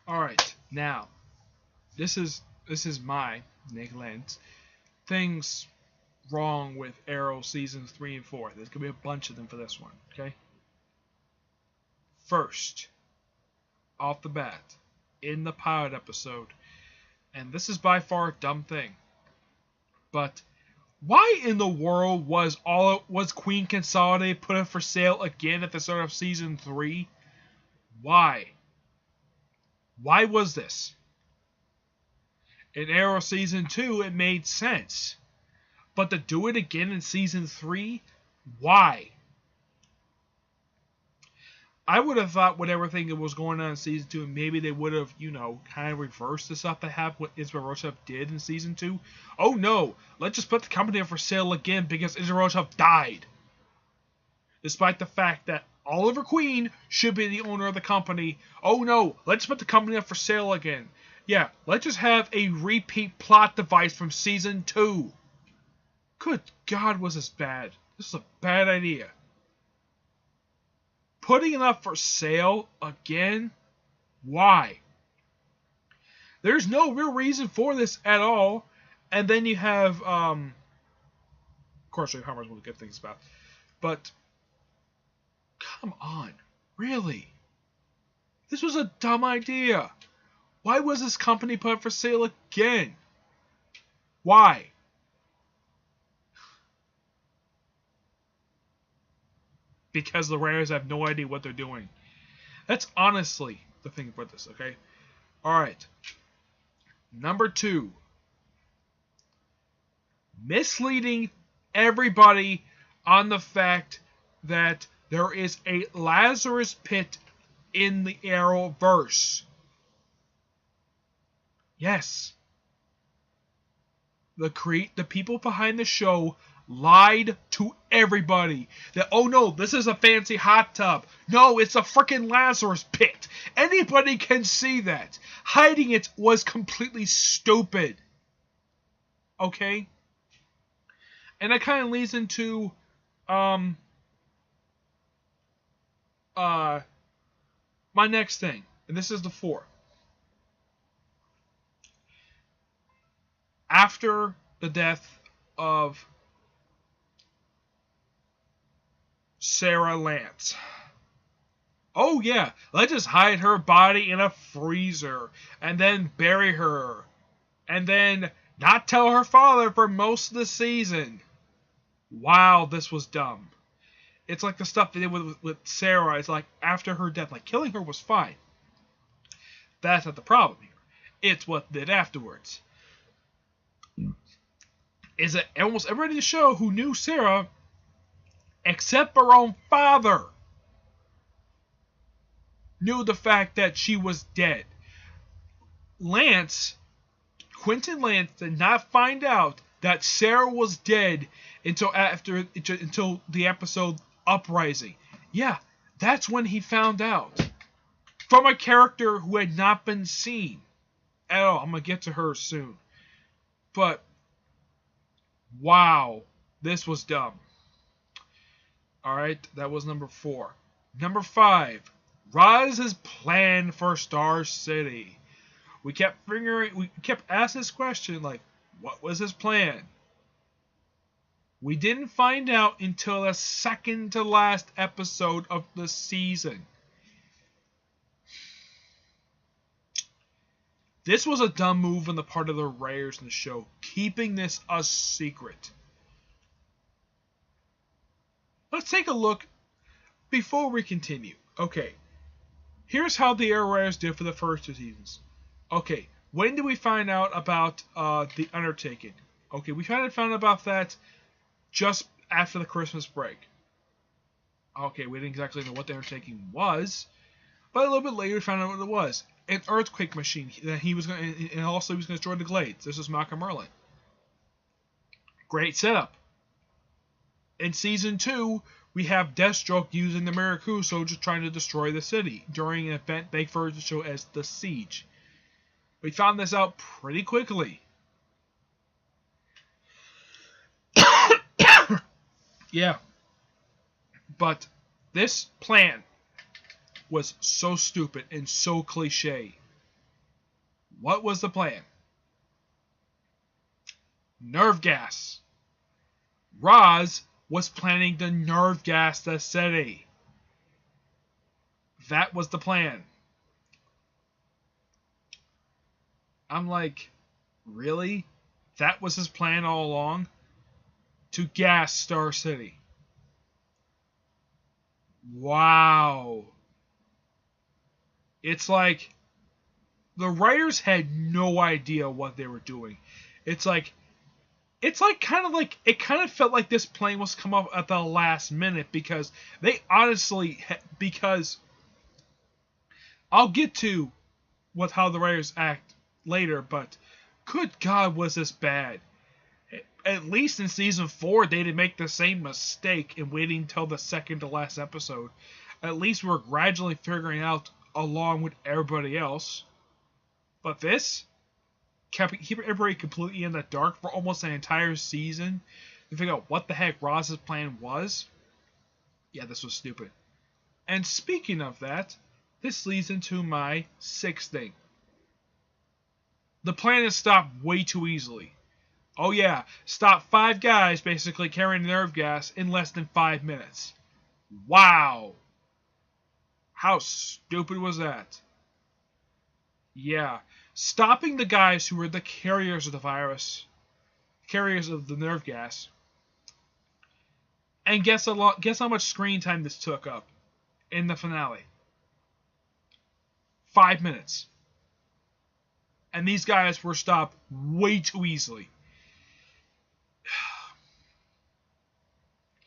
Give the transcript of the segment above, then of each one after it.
All right, now this is my Nick Lenz things wrong with Arrow seasons 3 and 4. There's gonna be a bunch of them for this one. Okay. First, off the bat, in the pilot episode, and this is by far a dumb thing, but why in the world was Queen Consolidated put up for sale again at the start of season 3? Why? Why was this? In Arrow season 2, it made sense. But to do it again in season 3? Why? I would have thought with everything that was going on in season 2, maybe they would have, kind of reversed the stuff that happened, what Israel Roshov did in season 2. Oh no, let's just put the company up for sale again because Israel Roshov died. Despite the fact that Oliver Queen should be the owner of the company. Oh no, let's put the company up for sale again. Yeah, let's just have a repeat plot device from season 2. Good God, was this bad. This is a bad idea. Putting it up for sale again? Why? There's no real reason for this at all. And then you have, of course, Ray Palmer's one of the good things about. But, come on. Really? This was a dumb idea. Why was this company put up for sale again? Why? Because the writers have no idea what they're doing. That's honestly the thing about this, okay? Alright. Number 2. Misleading everybody on the fact that there is a Lazarus pit in the Arrowverse. Yes. The people behind the show lied to everybody that, oh no, this is a fancy hot tub. No, it's a freaking Lazarus pit. Anybody can see that. Hiding it was completely stupid. Okay? And that kind of leads into my next thing. And this is the 4. After the death of Sarah Lance. Oh yeah, let's just hide her body in a freezer and then bury her and then not tell her father for most of the season. Wow, this was dumb. It's like the stuff they did with Sarah. It's like after her death, like killing her was fine. That's not the problem here. It's what they did afterwards. Is that almost everybody in the show who knew Sarah, except her own father, knew the fact that she was dead. Quentin Lance did not find out that Sarah was dead until the episode Uprising. Yeah, that's when he found out. From a character who had not been seen at all. I'm going to get to her soon. But, wow, this was dumb. Alright, that was number 4. Number 5, Roz's plan for Star City. We kept asking this question, like, what was his plan? We didn't find out until the second to last episode of the season. This was a dumb move on the part of the writers in the show, keeping this a secret. Let's take a look before we continue. Okay, here's how the Arrow writers did for the first 2 seasons. Okay, when did we find out about the Undertaking? Okay, we kind of found out about that just after the Christmas break. Okay, we didn't exactly know what the Undertaking was, but a little bit later we found out what it was. An earthquake machine that he was going to, and also he was going to destroy the Glades. This was Malcolm Merlin. Great setup. In season 2, we have Deathstroke using the Miracuso just trying to destroy the city during an event they refer to the show as the Siege. We found this out pretty quickly. Yeah. But this plan was so stupid and so cliche What was the plan? Nerve gas. Roz was planning to nerve gas the city. That was the plan. I'm like, really? That was his plan all along? To gas Star City. Wow. It's like the writers had no idea what they were doing. It's like it kind of felt like this plan was come up at the last minute because they honestly because I'll get to how the writers act later, but good God, was this bad. At least in season 4, they didn't make the same mistake in waiting until the second to last episode. At least we're gradually figuring out along with everybody else. But this keeping everybody completely in the dark for almost an entire season to figure out what the heck Roz's plan was. Yeah, this was stupid. And speaking of that, this leads into my 6th thing. The plan is stopped way too easily. Oh yeah, stop 5 guys basically carrying nerve gas in less than 5 minutes. Wow. How stupid was that? Yeah, stopping the guys who were the carriers of the virus, carriers of the nerve gas. And guess how much screen time this took up in the finale? 5 minutes. And these guys were stopped way too easily.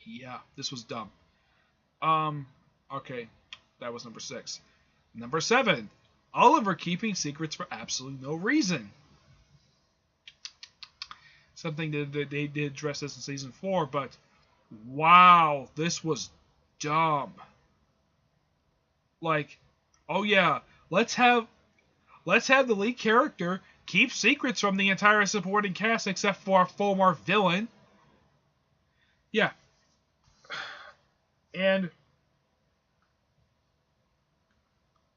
Yeah, this was dumb. Okay, that was number 6. Number 7, Oliver keeping secrets for absolutely no reason. Something that they did address this in season 4, but wow, this was dumb. Like, oh yeah, let's have the lead character keep secrets from the entire supporting cast except for our former villain. Yeah. And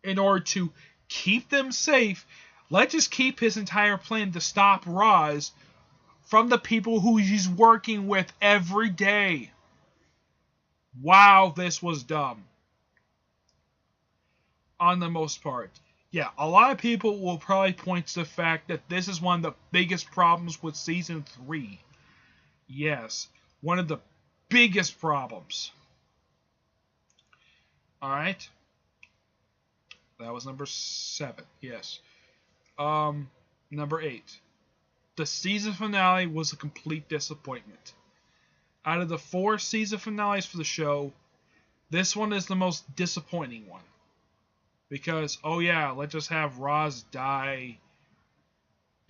in order to keep them safe, let's just keep his entire plan to stop Roz from the people who he's working with every day. Wow, this was dumb. On the most part. Yeah, a lot of people will probably point to the fact that this is one of the biggest problems with season 3. Yes, one of the biggest problems. Alright. That was number 7, yes. Number 8. The season finale was a complete disappointment. Out of the 4 season finales for the show, this one is the most disappointing one. Because, oh yeah, let's just have Roz die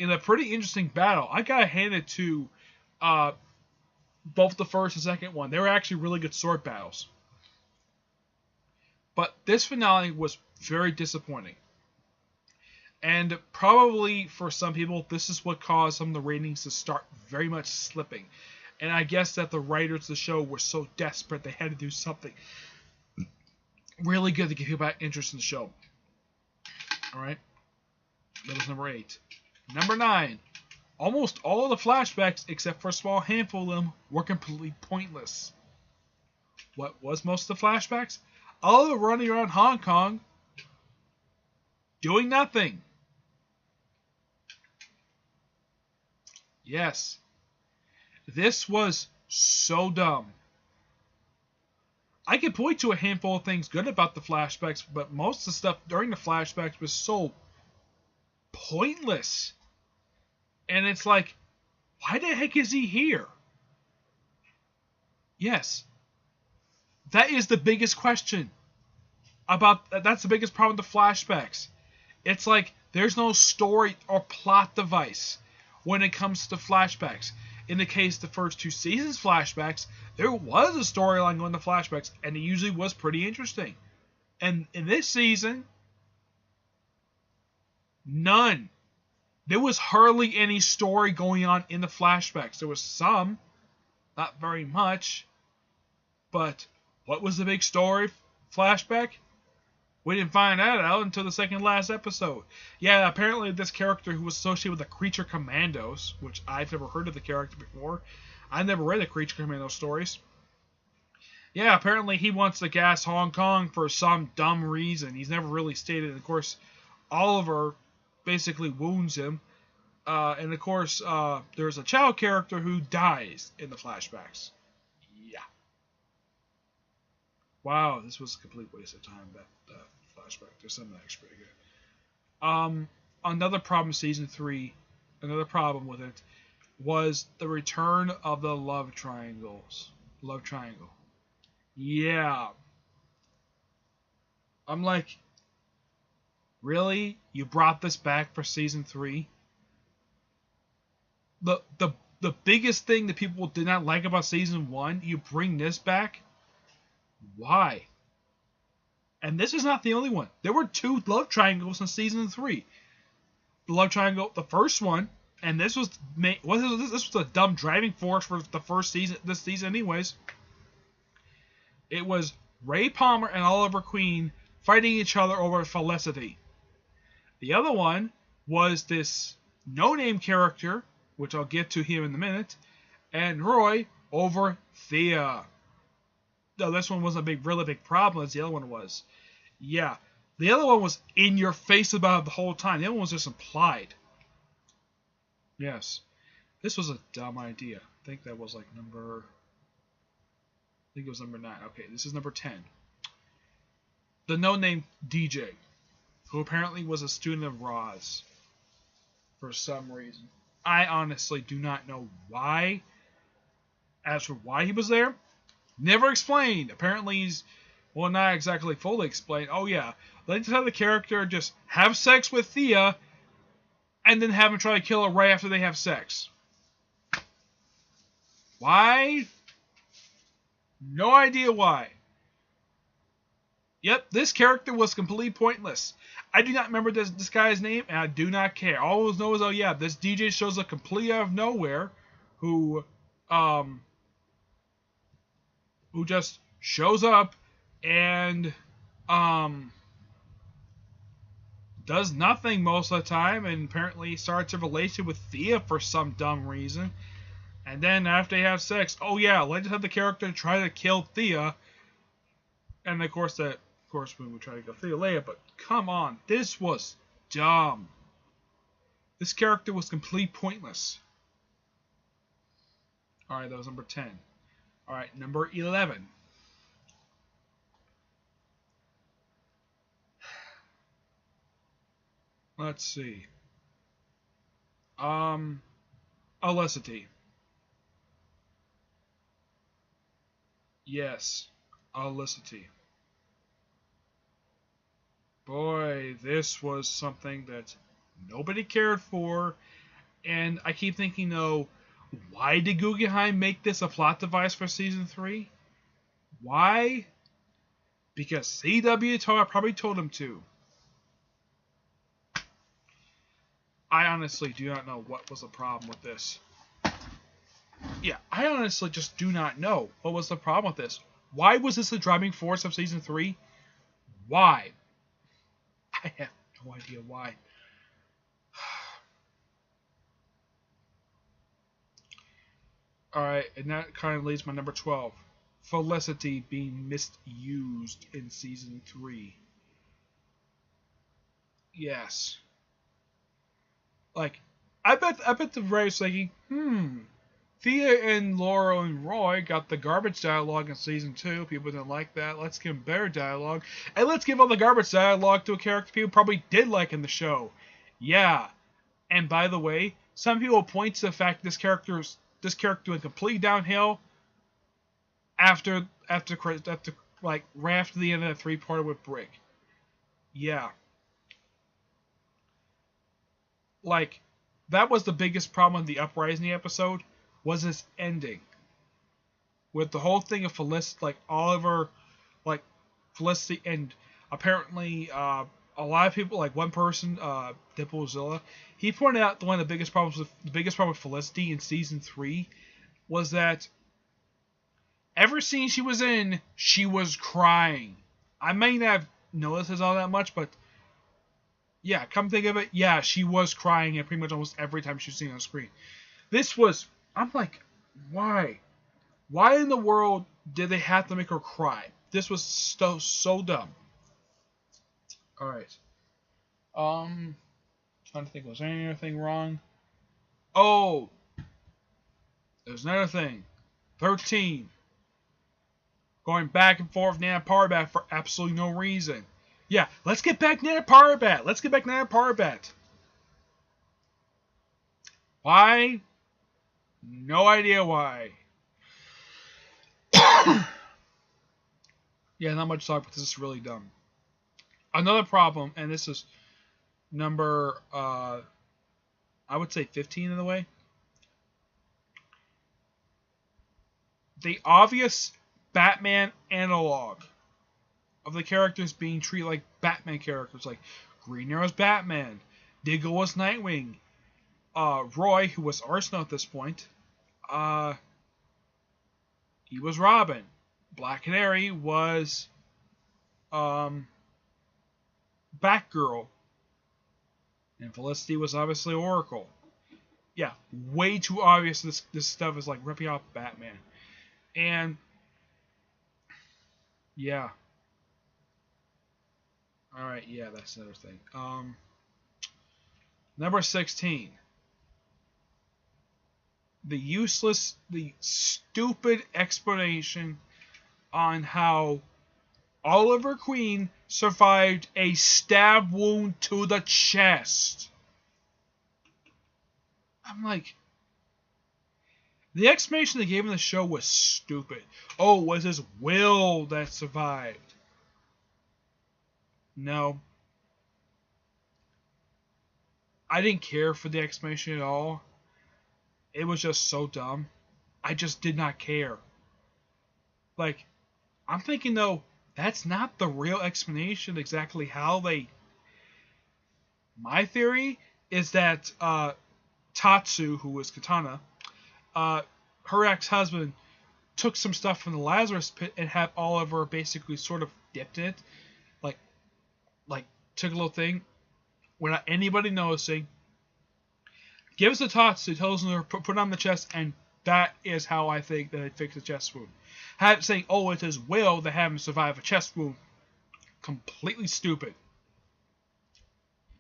in a pretty interesting battle. I gotta hand it to both the first and second one. They were actually really good sword battles. But this finale was very disappointing. And probably for some people, this is what caused some of the ratings to start very much slipping. And I guess that the writers of the show were so desperate they had to do something really good to get people back interest in the show. Alright. That was number 8. Number 9. Almost all of the flashbacks, except for a small handful of them, were completely pointless. What was most of the flashbacks? All of them running around Hong Kong doing nothing. Yes. This was so dumb. I can point to a handful of things good about the flashbacks, but most of the stuff during the flashbacks was so pointless. And it's like, why the heck is he here? Yes. That is the biggest question. That's the biggest problem with the flashbacks. It's like, there's no story or plot device when it comes to flashbacks. In the case of the first 2 seasons flashbacks, there was a storyline going to flashbacks, and it usually was pretty interesting. And in this season, none. There was hardly any story going on in the flashbacks. There was some, not very much. But what was the big story flashback? We didn't find that out until the second last episode. Yeah, apparently this character who was associated with the Creature Commandos, which I've never heard of the character before. I never read the Creature Commando stories. Yeah, apparently he wants to gas Hong Kong for some dumb reason. He's never really stated. And of course, Oliver basically wounds him. And of course, there's a child character who dies in the flashbacks. Yeah. Wow, this was a complete waste of time, that flashback. There's something actually pretty good. Another problem season 3, another problem with it, was the return of the love triangles. Love triangle. Yeah. I'm like, really? You brought this back for season 3? The biggest thing that people did not like about season 1, you bring this back? Why? And this is not the only one. There were 2 love triangles in season 3. The love triangle, the first one, and this was a dumb driving force for the first season, this season anyways. It was Ray Palmer and Oliver Queen fighting each other over Felicity. The other one was this no-name character, which I'll get to here in a minute, and Roy over Thea. No, this one wasn't a really big problem as the other one was. Yeah. The other one was in your face about it the whole time. The other one was just implied. Yes. This was a dumb idea. I think that was like number... I think it was number 9. Okay, this is number 10. The no-name DJ, who apparently was a student of Roz for some reason. I honestly do not know why. As for why he was there, never explained. Apparently he's, well, not exactly fully explained. Oh yeah, let's have the character just have sex with Thea, and then have him try to kill her right after they have sex. Why? No idea why. Yep, this character was completely pointless. I do not remember this guy's name, and I do not care. All I know is, oh yeah, this DJ shows up completely out of nowhere, who just shows up and does nothing most of the time, and apparently starts a relationship with Thea for some dumb reason. And then after they have sex, oh yeah, let's have the character try to kill Thea. And of course when we try to kill Thea later, but come on, this was dumb. This character was completely pointless. Alright, that was number 10. Alright, number 11. Let's see. Olicity. Yes, Olicity. Boy, this was something that nobody cared for, and I keep thinking, though, why did Guggenheim make this a plot device for season 3? Why? Because CW probably told him to. I honestly do not know what was the problem with this. Yeah, I honestly just do not know what was the problem with this. Why was this the driving force of season 3? Why? I have no idea why. Alright, and that kind of leaves my number 12. Felicity being misused in season 3. Yes. Like, I bet the Ray's thinking, Thea and Laura and Roy got the garbage dialogue in season 2. People didn't like that. Let's give them better dialogue. And let's give all the garbage dialogue to a character people probably did like in the show. Yeah. And by the way, some people point to the fact this character went completely downhill after like right after the end of the 3-parter with Brick. Yeah. Like, that was the biggest problem in the Uprising episode, was this ending. With the whole thing of Felicity, like Oliver, like Felicity, and apparently a lot of people, like one person, Dipplezilla, he pointed out one of the biggest problem with Felicity in season 3 was that every scene she was in, she was crying. I may not have notice this all that much, but yeah, come think of it, yeah, she was crying at pretty much almost every time she was seen on screen. This was, I'm like, why? Why in the world did they have to make her cry? This was so dumb. Alright. Trying to think, was there anything wrong? Oh! There's another thing. 13. Going back and forth Nana Parbat for absolutely no reason. Yeah, let's get back Nana Parbat. Let's get back Nana Parbat. Why? No idea why. Yeah, not much to talk, but this is really dumb. Another problem, and this is number, I would say 15 in a way. The obvious Batman analog of the characters being treated like Batman characters, like Green Arrow's Batman, Diggle was Nightwing, Roy, who was Arsenal at this point, he was Robin, Black Canary was Batgirl, and Felicity was obviously Oracle. Yeah, way too obvious. This stuff is like ripping off Batman, and yeah. Alright, yeah, that's another thing. Number 16. The stupid explanation on how Oliver Queen survived a stab wound to the chest. I'm like, the explanation they gave in the show was stupid. Oh, it was his will that survived. No. I didn't care for the explanation at all. It was just so dumb. I just did not care. Like, I'm thinking though, that's not the real explanation exactly how they... My theory is that Tatsu, who was Katana, her ex-husband took some stuff from the Lazarus pit and had Oliver basically sort of dipped in it. Like took a little thing without anybody noticing, gives the Tatsu, tells him to put it on the chest, and that is how I think that they fixed the chest wound. Saying, oh, it's his will to have him survive a chest wound. Completely stupid.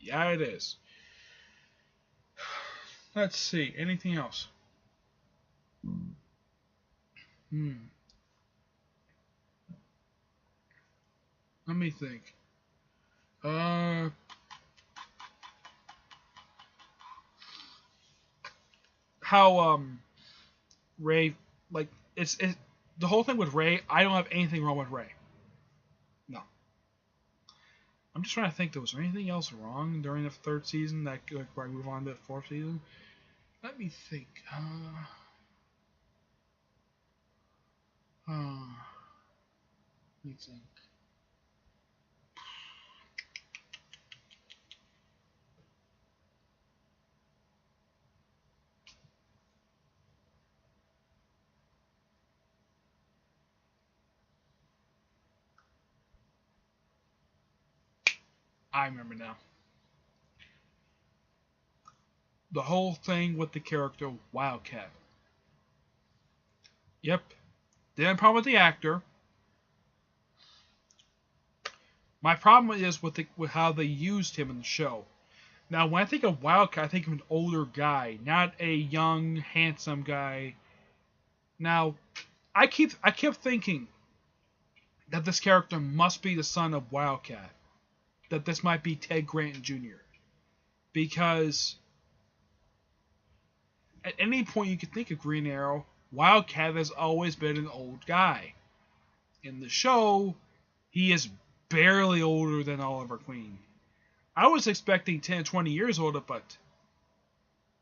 Yeah, it is. Let's see. Anything else? Let me think. How Ray, like, it's the whole thing with Ray. I don't have anything wrong with Ray. No. I'm just trying to think. Was there anything else wrong during the third season that before I move on to the fourth season? Let me think. Let me think. I remember now. The whole thing with the character Wildcat. Yep. Didn't have a problem with the actor. My problem is with how they used him in the show. Now, when I think of Wildcat, I think of an older guy, not a young, handsome guy. Now, I kept thinking that this character must be the son of Wildcat. That this might be Ted Grant Jr. Because at any point you could think of Green Arrow, Wildcat has always been an old guy. In the show, he is barely older than Oliver Queen. I was expecting 10, 20 years older, but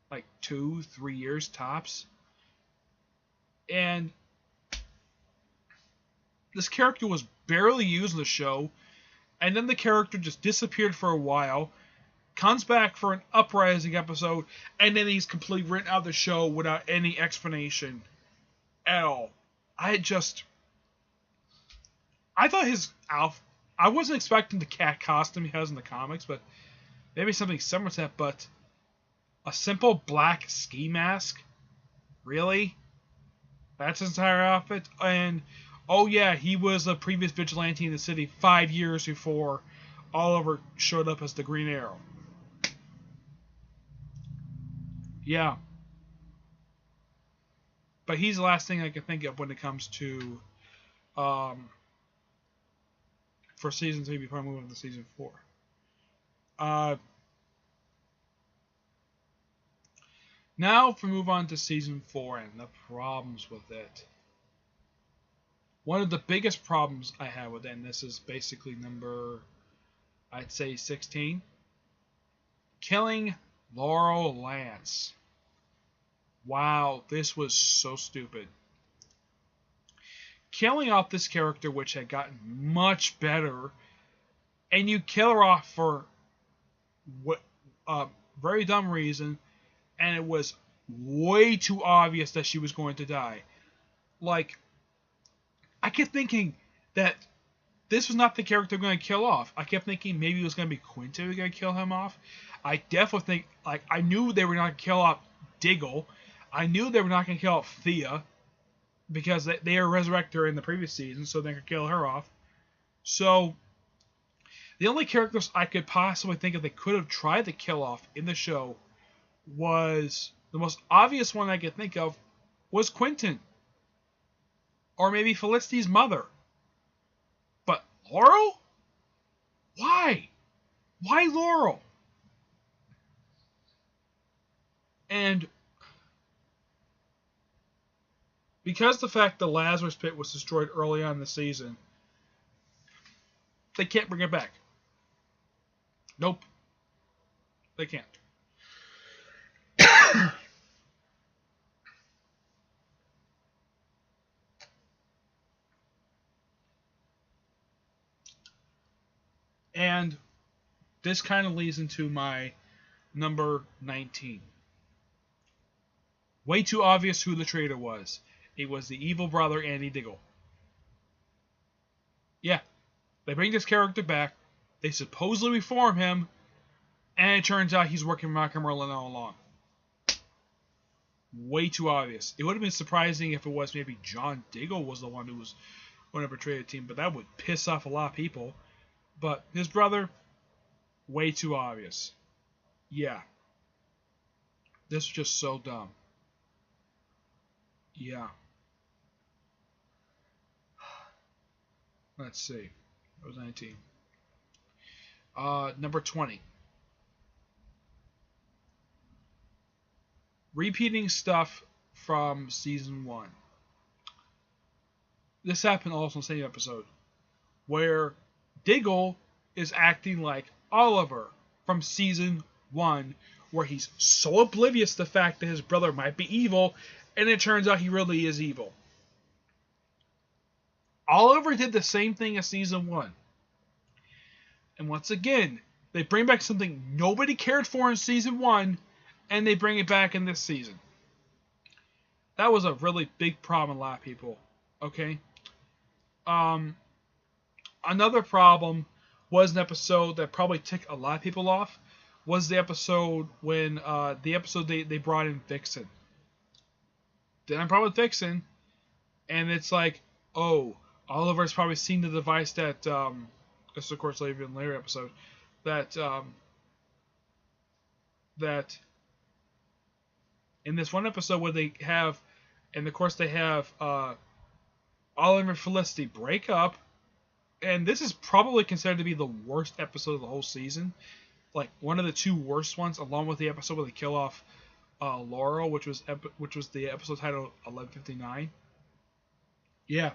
like 2, 3 years tops. And this character was barely used in the show, and then the character just disappeared for a while, comes back for an Uprising episode, and then he's completely written out of the show without any explanation at all. I thought his I wasn't expecting the cat costume he has in the comics, but maybe something similar to that. But a simple black ski mask, really? That's his entire outfit? And oh yeah, he was a previous vigilante in the city 5 years before Oliver showed up as the Green Arrow. Yeah. But he's the last thing I can think of when it comes to for season 3 before I move on to season 4. Now, if we move on to season 4 and the problems with it. One of the biggest problems I have with it, and this is basically number, I'd say 16, killing Laurel Lance. Wow, this was so stupid. Killing off this character, which had gotten much better, and you kill her off for what very dumb reason, and it was way too obvious that she was going to die. Like, I kept thinking that this was not the character going to kill off. I kept thinking maybe it was going to be Quinton who was going to kill him off. I definitely think, like, I knew they were not going to kill off Diggle. I knew they were not going to kill off Thea, because they resurrected her in the previous season, so they could kill her off. So, the only characters I could possibly think of that could have tried to kill off in the show was, the most obvious one I could think of was Quinton. Or maybe Felicity's mother. But Laurel? Why? Why Laurel? And because the fact the Lazarus Pit was destroyed early on in the season, they can't bring it back. Nope. They can't. And this kind of leads into my number 19. Way too obvious who the traitor was. It was the evil brother, Andy Diggle. Yeah, they bring this character back, they supposedly reform him, and it turns out he's working for Malcolm Merlin all along. Way too obvious. It would have been surprising if it was maybe John Diggle was the one who was going to betray the team, but that would piss off a lot of people. But his brother, way too obvious. Yeah. This was just so dumb. Yeah. Let's see. That was 19. Number 20. Repeating stuff from season 1. This happened also in the same episode, where Diggle is acting like Oliver from season 1, where he's so oblivious to the fact that his brother might be evil, and it turns out he really is evil. Oliver did the same thing as season 1. And once again, they bring back something nobody cared for in season 1, and they bring it back in this season. That was a really big problem with a lot of people. Okay? Another problem was an episode that probably ticked a lot of people off, was the episode when they brought in Vixen. Then I brought with Vixen, and it's like, oh, Oliver's probably seen the device that this is of course later in a later episode, that in this one episode where they have, and of course they have Oliver and Felicity break up, and this is probably considered to be the worst episode of the whole season, like one of the two worst ones, along with the episode where they kill off Laurel, which was the episode titled 1159. Yeah.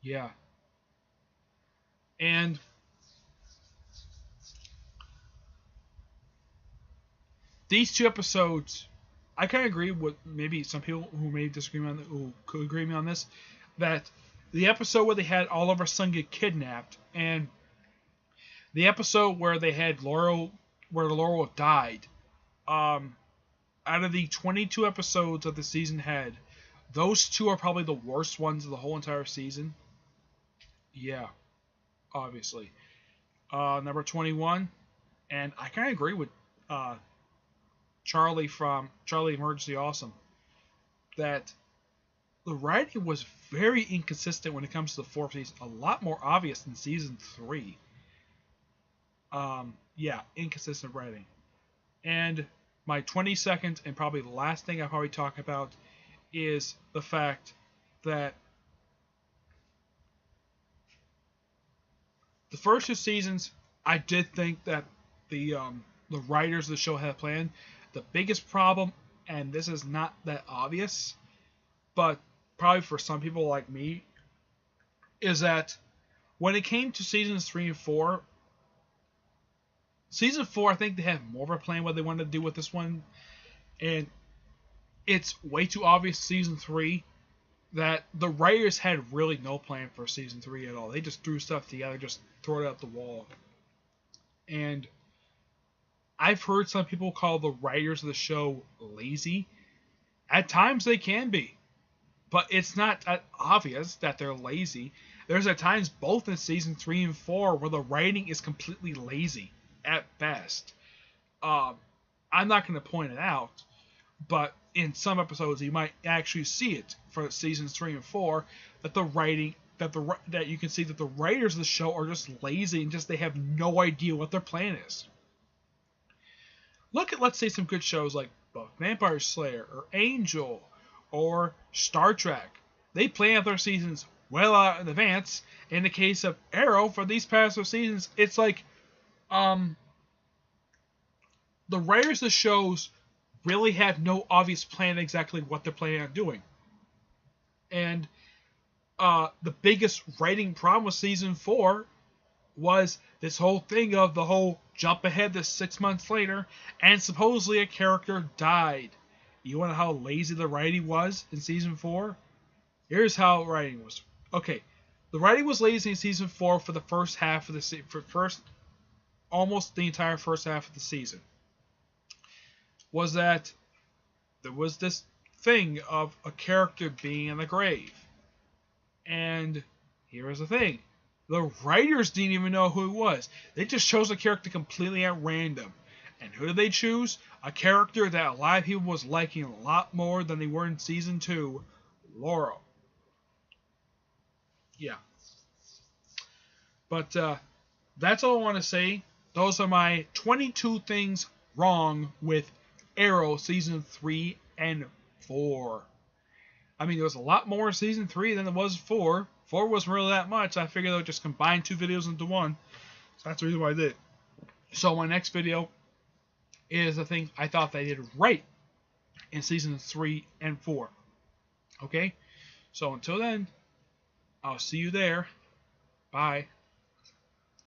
Yeah. And these two episodes, I kind of agree with maybe some people who may disagree on, who could agree with me on this, that the episode where they had Oliver's son get kidnapped, and the episode where they had Laurel died, out of the 22 episodes that the season had, Those two are probably the worst ones of the whole entire season. Yeah, obviously. Number 21, and I kind of agree with Charlie from Charlie Emergency Awesome that the writing was very inconsistent when it comes to the fourth season. A lot more obvious than season 3. Yeah, inconsistent writing. And my 22nd and probably the last thing I'll probably talk about is the fact that the first 2 seasons, I did think that the writers of the show had a plan. The biggest problem, and this is not that obvious, but probably for some people like me, is that when it came to seasons 3 and 4, season 4, I think they had more of a plan what they wanted to do with this one, and it's way too obvious season 3 that the writers had really no plan for season 3 at all. They just threw stuff together, just throw it out the wall. And I've heard some people call the writers of the show lazy. At times they can be, but it's not obvious that they're lazy. There's at times both in season 3 and 4 where the writing is completely lazy at best. I'm not going to point it out, but in some episodes you might actually see it for seasons 3 and 4 that the writing that you can see that the writers of the show are just lazy and just they have no idea what their plan is. Look at, let's say, some good shows like Vampire Slayer or Angel or Star Trek. They plan out their seasons well out in advance. In the case of Arrow, for these past 2 seasons, it's like the writers of the shows really have no obvious plan exactly what they're planning on doing. And the biggest writing problem with season 4 was this whole thing of the whole jump ahead to 6 months later, and supposedly a character died. You want to know how lazy the writing was in season 4? Here's how writing was. Okay, the writing was lazy in season 4 for the first half of the almost the entire first half of the season. Was that there was this thing of a character being in the grave. And here's the thing. The writers didn't even know who it was. They just chose a character completely at random. And who did they choose? A character that a lot of people was liking a lot more than they were in season 2, Laurel. Yeah. But that's all I want to say. Those are my 22 things wrong with Arrow season 3 and 4. I mean, there was a lot more in season 3 than there was 4. 4 wasn't really that much. I figured they would just combine 2 videos into one. So that's the reason why I did. So my next video is the thing I thought they did right in season 3 and 4. Okay? So until then, I'll see you there. Bye.